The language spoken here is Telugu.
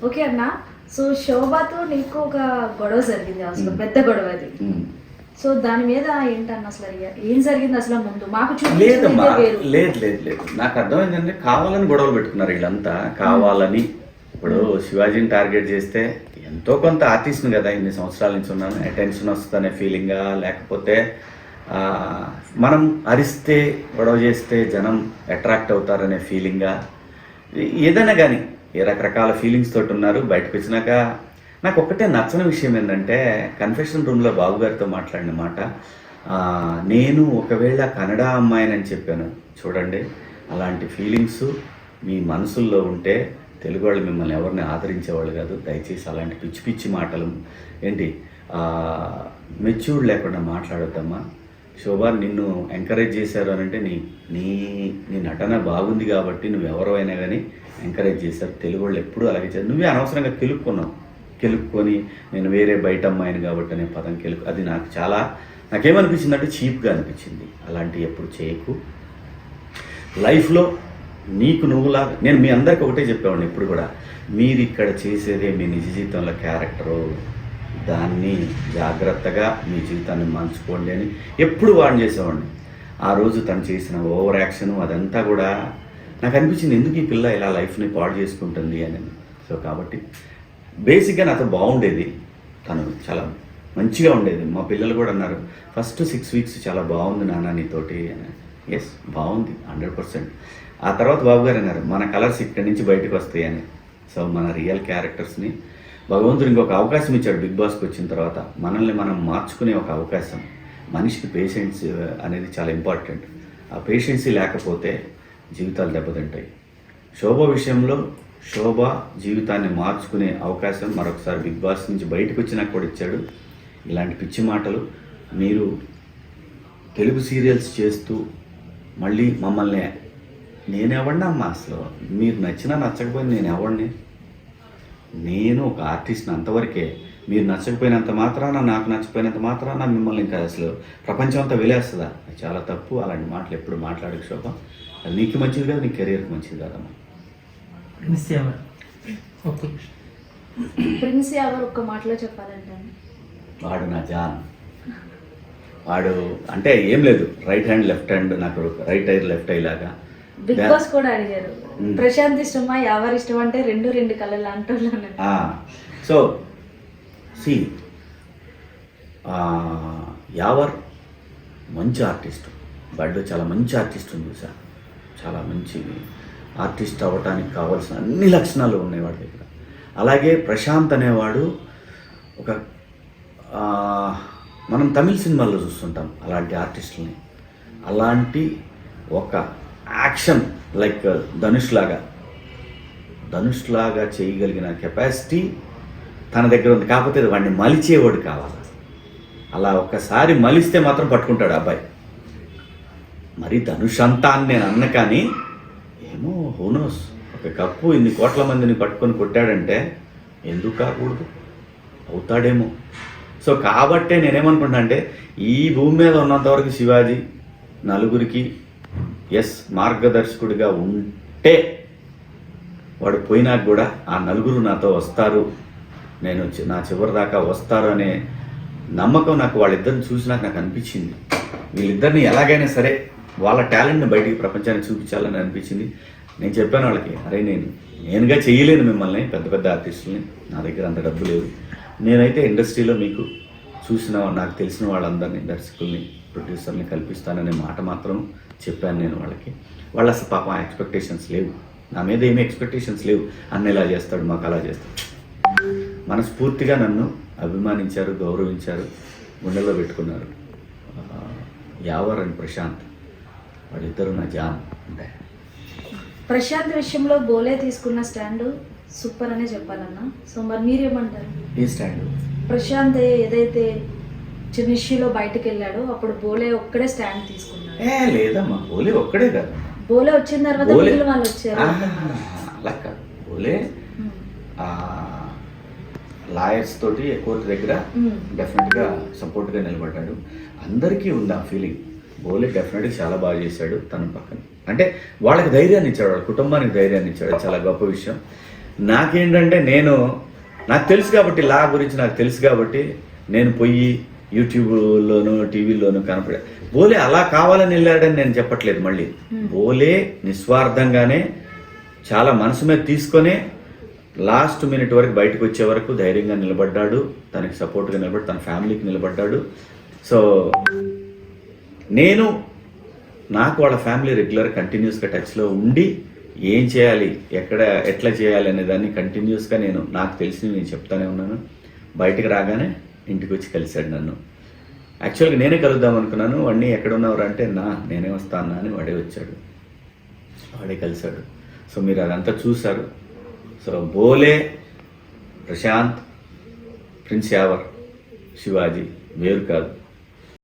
ఓకే అన్న. సో శోభతో నీకు ఒక గొడవ జరిగింది, అసలు పెద్ద గొడవ అది. సో దాని మీద ఏంటన్న అసలు ఏం జరిగింది అసలు ముందు మాకు లేదమ్మా. లేదు లేదు లేదు నాకు అర్థమైందంటే కావాలని గొడవలు పెట్టుకున్నారు వీళ్ళంతా. కావాలని ఇప్పుడు శివాజీని టార్గెట్ చేస్తే ఎంతో కొంత ఆర్టిస్ట్ని కదా, ఇన్ని సంవత్సరాల నుంచి ఉన్నాను, అటెన్షన్ వస్తుందనే ఫీలింగా, లేకపోతే మనం అరిస్తే గొడవ చేస్తే జనం అట్రాక్ట్ అవుతారనే ఫీలింగా, ఏదైనా కానీ ఏ రకరకాల ఫీలింగ్స్ తోటి ఉన్నారు. బయటకు వచ్చినాక నాకు ఒక్కటే నచ్చని విషయం ఏంటంటే కన్ఫెషన్ రూమ్లో బాబు గారితో మాట్లాడిన మాట, నేను ఒకవేళ కన్నడ అమ్మాయినని చెప్పాను చూడండి, అలాంటి ఫీలింగ్స్ మీ మనసుల్లో ఉంటే తెలుగు వాళ్ళు మిమ్మల్ని ఎవరిని ఆదరించేవాళ్ళు కాదు. దయచేసి అలాంటి పిచ్చి పిచ్చి మాటలు ఏంటి మెచ్యూర్డ్ లేకుండా మాట్లాడొద్దమ్మా. శోభ నిన్ను ఎంకరేజ్ చేశారు అని అంటే నీ నటన బాగుంది కాబట్టి నువ్వు ఎవరైనా కానీ ఎంకరేజ్ చేశారు. తెలుగు వాళ్ళు ఎప్పుడూ అలాగే చేశారు. నువ్వే అనవసరంగా కెలుక్కొని నేను వేరే బయట అమ్మాయిని కాబట్టి అనే పదం అది నాకేమనిపించింది అంటే చీప్గా అనిపించింది. అలాంటివి ఎప్పుడు చేయకు. లైఫ్లో నీకు నువ్వులాగా నేను మీ అందరికి ఒకటే చెప్పేవాడిని ఎప్పుడు కూడా, మీరు ఇక్కడ చేసేదే మీ నిజ జీవితంలో క్యారెక్టరు, దాన్ని జాగ్రత్తగా మీ జీవితాన్ని మార్చుకోండి అని ఎప్పుడు వాడిని చేసేవాడిని. ఆ రోజు తను చేసిన ఓవర్ యాక్షన్ అదంతా కూడా నాకు అనిపించింది, ఎందుకు ఈ పిల్ల ఇలా లైఫ్ని పాడు చేసుకుంటుంది అని. సో కాబట్టి బేసిక్గా నాతో బాగుండేది, తను చాలా మంచిగా ఉండేది. మా పిల్లలు కూడా అన్నారు ఫస్ట్ 6 weeks చాలా బాగుంది నాన్న నీతోటి అని. ఎస్ బాగుంది 100%. ఆ తర్వాత బాబు గారు అన్నారు మన కలర్స్ ఇక్కడి నుంచి బయటకు వస్తాయి అని. సో మన రియల్ క్యారెక్టర్స్ని భగవంతుడు ఇంకొక అవకాశం ఇచ్చాడు బిగ్ బాస్కి వచ్చిన తర్వాత. మనల్ని మనం మార్చుకునే ఒక అవకాశం. మనిషికి పేషెన్స్ అనేది చాలా ఇంపార్టెంట్. ఆ పేషెన్సీ లేకపోతే జీవితాలు దెబ్బతింటాయి. శోభ విషయంలో శోభ జీవితాన్ని మార్చుకునే అవకాశం మరొకసారి బిగ్ బాస్ నుంచి బయటకు వచ్చినాక కూడా ఇచ్చాడు. ఇలాంటి పిచ్చి మాటలు మీరు తెలుగు సీరియల్స్ చేస్తూ మళ్ళీ మమ్మల్ని నేనెవడినా అమ్మా, అసలు మీరు నచ్చినా నచ్చకపోయినా నేను ఎవడిని, నేను ఒక ఆర్టిస్ట్ని అంతవరకే. మీరు నచ్చకపోయినంత మాత్రాన, నాకు నచ్చపోయినంత మాత్రాన మిమ్మల్ని ఇంకా అసలు ప్రపంచం అంతా వెలేస్తుందా? అది చాలా తప్పు. అలాంటి మాటలు ఎప్పుడు మాట్లాడక శోభ. అది నీకు మంచిది కాదు, నీ కెరీర్కి మంచిది కాదమ్మా. ప్రిన్స్ ఎవరు ఒక్క మాటలో చెప్పాలంటే వాడు నా జాన్. వాడు అంటే ఏం లేదు, రైట్ హ్యాండ్ లెఫ్ట్ హ్యాండ్, నాకు రైట్ ఐ లెఫ్ట్ ఐ లాగా. బిగ్ బాస్ కూడా అడిగారు ప్రశాంత్ ఇష్టమా ఎవరు ఇష్టం అంటే రెండు కళలు అంటూ. సో సి యావర్ మంచి ఆర్టిస్ట్, బడిలో చాలా మంచి ఆర్టిస్ట్ ఉంది సార్. చాలా మంచి ఆర్టిస్ట్ అవ్వటానికి కావాల్సిన అన్ని లక్షణాలు ఉన్నాయి వాడి దగ్గర. అలాగే ప్రశాంత్ అనేవాడు ఒక మనం తమిళ సినిమాల్లో చూస్తుంటాం అలాంటి ఆర్టిస్టులని. అలాంటి ఒక యాక్షన్ లైక్ ధనుష్ లాగా చేయగలిగిన కెపాసిటీ తన దగ్గర ఉంది. కాకపోతే వాడిని మలిచేవాడు కావాలి. అలా ఒక్కసారి మలిస్తే మాత్రం పట్టుకుంటాడు అబ్బాయి. మరి ధనుష్ అంతా అని నేను అన్న, కానీ ఏమో హోనోస్ ఒక కప్పు ఇన్ని కోట్ల మందిని పట్టుకొని కొట్టాడంటే ఎందుకు కాకూడదు, అవుతాడేమో. సో కాబట్టే నేనేమనుకుంటా అంటే ఈ భూమి మీద ఉన్నంతవరకు శివాజీ నలుగురికి మార్గదర్శకుడిగా ఉంటే వాడు పోయినాక కూడా ఆ నలుగురు నాతో వస్తారు, నేను నా చివరి దాకా వస్తారు అనే నమ్మకం నాకు వాళ్ళిద్దరిని చూసినాక నాకు అనిపించింది. వీళ్ళిద్దరిని ఎలాగైనా సరే వాళ్ళ టాలెంట్ని బయటికి ప్రపంచానికి చూపించాలని అనిపించింది. నేను చెప్పాను వాళ్ళకి, అరే నేనుగా చేయలేను మిమ్మల్ని, పెద్ద పెద్ద ఆర్టిస్టులని, నా దగ్గర అంత డబ్బు లేదు. నేనైతే ఇండస్ట్రీలో మీకు చూసిన నాకు తెలిసిన వాళ్ళందరినీ, దర్శకుల్ని, ప్రొడ్యూసర్ని కల్పిస్తాననే మాట మాత్రం చెప్పాను నేను వాళ్ళకి. వాళ్ళు అసలు పాపం ఎక్స్పెక్టేషన్స్ లేవు, నా మీద ఏమీ ఎక్స్పెక్టేషన్స్ లేవు. అన్న ఇలా చేస్తాడు, మాకు అలా చేస్తాడు. మనస్ఫూర్తిగా నన్ను అభిమానించారు, గౌరవించారు, గుండెల్లో పెట్టుకున్నారు. యావర్ అండ్ ప్రశాంత్ వాళ్ళిద్దరూ నా జాన్ ఉంటాయి. ప్రశాంత్ విషయంలో బోలే తీసుకున్న స్టాండ్ సూపర్ అనే చెప్పాలన్నా. సో మరి మీరేమంటారు? A stand? ప్రశాంత్ ఏదైతే చిన్న ఇష్యూలో బయటకు వెళ్ళాడో అప్పుడు బోలే ఒక్కడే స్టాండ్ తీసుకున్నాడు. లేదమ్మా, బోలే ఒక్కడే కాదు. బోలే వచ్చిన తర్వాత మిగిలిన వాళ్ళు వచ్చారు. అలా కాదు, బోలే లాయర్స్ తోటి కోర్టు దగ్గర డెఫినెట్గా సపోర్ట్గా నిలబడ్డాడు. అందరికీ ఉంది ఆ ఫీలింగ్. బోలే డెఫినెట్గా చాలా బాగా చేశాడు తన పక్కన. అంటే వాళ్ళకి ధైర్యాన్ని ఇచ్చాడు, వాళ్ళ కుటుంబానికి ధైర్యాన్ని ఇచ్చాడు. చాలా గొప్ప విషయం. నాకేంటంటే నాకు తెలుసు కాబట్టి లా గురించి నాకు తెలుసు కాబట్టి నేను పోయి యూట్యూబ్లోను టీవీలోను కనపడా. బోలే అలా కావాలని వెళ్ళాడని నేను చెప్పట్లేదు. మళ్ళీ బోలే నిస్వార్థంగానే చాలా మనసు మీద తీసుకొని లాస్ట్ మినిట్ వరకు బయటకు వచ్చే వరకు ధైర్యంగా నిలబడ్డాడు, తనకి సపోర్ట్గా నిలబడి తన ఫ్యామిలీకి నిలబడ్డాడు. సో నాకు వాళ్ళ ఫ్యామిలీ రెగ్యులర్ కంటిన్యూస్గా టచ్లో ఉండి ఏం చేయాలి, ఎట్లా చేయాలి అనే దాన్ని కంటిన్యూస్గా నాకు తెలిసి నేను చెప్తానే ఉన్నాను. బయటకు రాగానే ఇంటికి వచ్చి కలిశాడు నన్ను. యాక్చువల్గా నేనే కలుద్దాం అనుకున్నాను. వాడిని ఎక్కడ ఉన్నవారు అంటే నేనే వస్తాను అని వాడే వచ్చాడు, వాడే కలిశాడు. సో మీరు అదంతా చూశారు. సో బోలే, ప్రశాంత్, ప్రిన్స్ యావర్, శివాజీ వేరు కాదు.